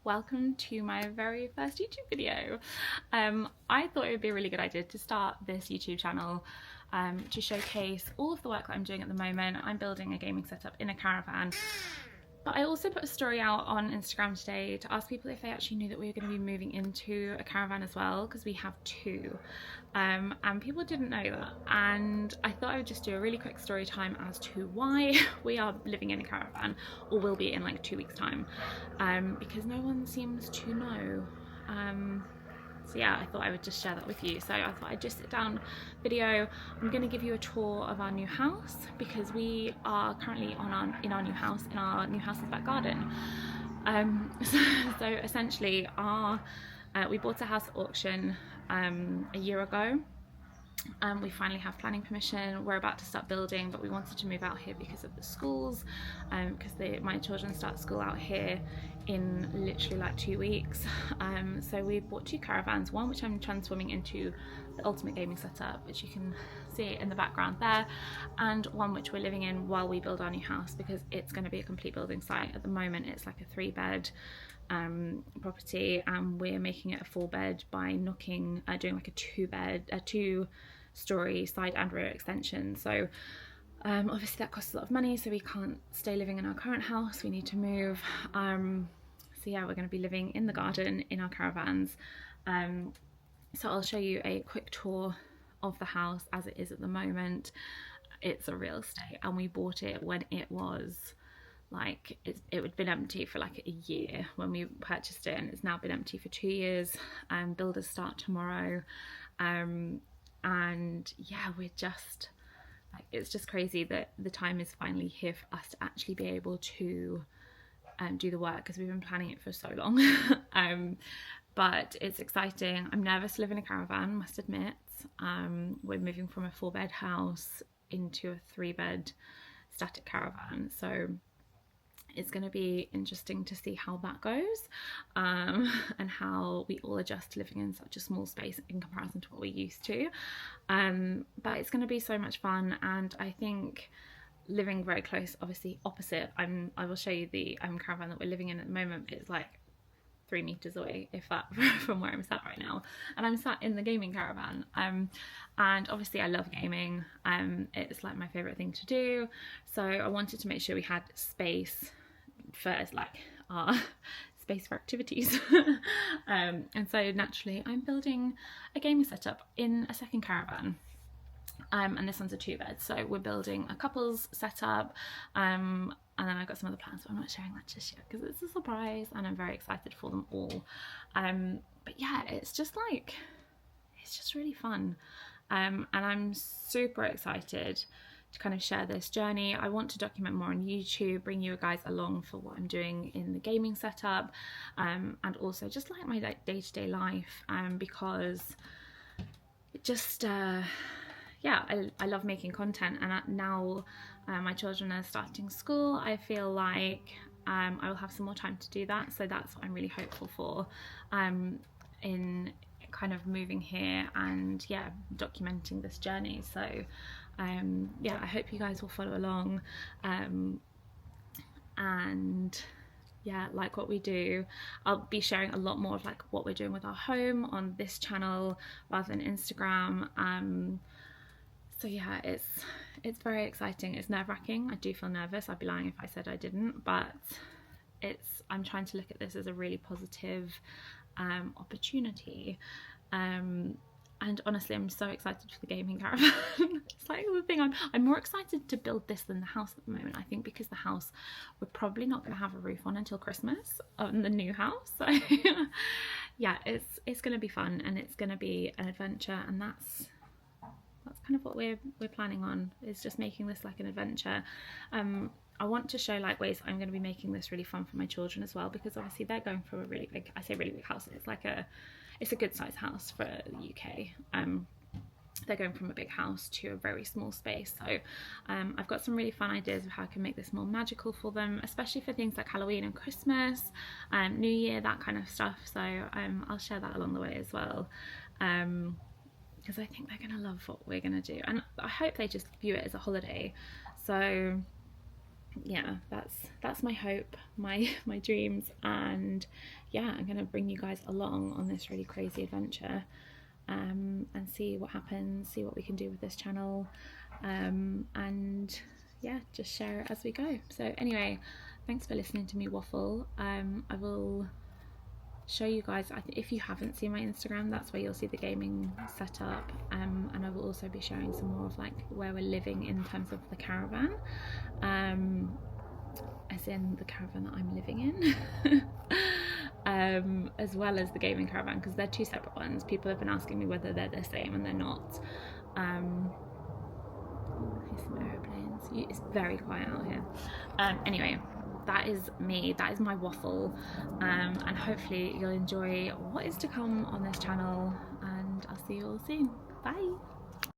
Welcome to my very first YouTube video. I thought it would be a really good idea to start this YouTube channel to showcase all of the work that I'm doing at the moment. I'm building a gaming setup in a caravan, but I also put a story out on Instagram today to ask people if they actually knew that we were going to be moving into a caravan as well, because we have two, and people didn't know that. And I thought I would just do a really quick story time as to why we are living in a caravan, or will be in like 2 weeks time, because no one seems to know. So yeah, I thought I would just share that with you. So I thought I'd just sit down video. I'm going to give you a tour of our new house, because we are currently in our new house's back garden. So essentially we bought a house at auction a year ago. We finally have planning permission. We're about to start building, but we wanted to move out here because of the schools, because my children start school out here in literally like 2 weeks. So we bought two caravans, one which I'm transforming into the ultimate gaming setup, which you can see in the background there, and one which we're living in while we build our new house, because it's going to be a complete building site. At the moment it's like a 3-bed property, and we're making it a 4-bed by doing like a 2-story side and rear extension. So obviously that costs a lot of money, so we can't stay living in our current house, we need to move. So yeah, we're going to be living in the garden in our caravans. So I'll show you a quick tour of the house as it is at the moment. It's a real estate, and we bought it when it was like it had been empty for like a year when we purchased it, and it's now been empty for 2 years. Builders start tomorrow, and yeah, we're just like, it's just crazy that the time is finally here for us to actually be able to do the work, because we've been planning it for so long. But it's exciting. I'm nervous to live in a caravan, must admit. We're moving from a 4-bed house into a 3-bed static caravan, so it's going to be interesting to see how that goes, and how we all adjust to living in such a small space in comparison to what we're used to. But it's going to be so much fun, and I think living very close, obviously opposite, I will show you the caravan that we're living in at the moment. It's like 3 meters away, if that, from where I'm sat right now, and I'm sat in the gaming caravan. And obviously I love gaming. It's like my favorite thing to do, so I wanted to make sure we had space for like our space for activities. And so naturally I'm building a gaming setup in a second caravan. And this one's a 2-bed, so we're building a couples setup, and then I've got some other plans, but I'm not sharing that just yet because it's a surprise, and I'm very excited for them all. But yeah, it's just really fun, and I'm super excited to kind of share this journey. I want to document more on YouTube, bring you guys along for what I'm doing in the gaming setup, and also just like my day-to-day life, because it just yeah, I love making content, and now my children are starting school, I feel like I will have some more time to do that. So that's what I'm really hopeful for, in kind of moving here and yeah, documenting this journey. So yeah, I hope you guys will follow along, and yeah, like what we do. I'll be sharing a lot more of like what we're doing with our home on this channel rather than Instagram. So yeah, it's very exciting. It's nerve-wracking. I do feel nervous. I'd be lying if I said I didn't, but I'm trying to look at this as a really positive opportunity. And honestly, I'm so excited for the gaming caravan. It's like the thing, I'm more excited to build this than the house at the moment. I think because the house, we're probably not going to have a roof on until Christmas on the new house. So yeah, it's going to be fun, and it's going to be an adventure, and that's kind of what we're planning on, is just making this like an adventure. I want to show like ways I'm going to be making this really fun for my children as well, because obviously they're going from a really big, I say really big house, it's a good size house for the UK. They're going from a big house to a very small space, so I've got some really fun ideas of how I can make this more magical for them, especially for things like Halloween and Christmas, New Year, that kind of stuff. So I'll share that along the way as well, because I think they're gonna love what we're gonna do, and I hope they just view it as a holiday. So yeah, that's my hope, my dreams, and yeah, I'm gonna bring you guys along on this really crazy adventure, and see what happens, see what we can do with this channel, and yeah, just share it as we go. So anyway, thanks for listening to me waffle. I will show you guys, if you haven't seen my Instagram, that's where you'll see the gaming setup, and I will also be showing some more of like where we're living in terms of the caravan, as in the caravan that I'm living in, as well as the gaming caravan, because they're two separate ones. People have been asking me whether they're the same, and they're not. Here's some aeroplanes. It's very quiet out here. Anyway, that is me, that is my waffle, and hopefully you'll enjoy what is to come on this channel, and I'll see you all soon. Bye.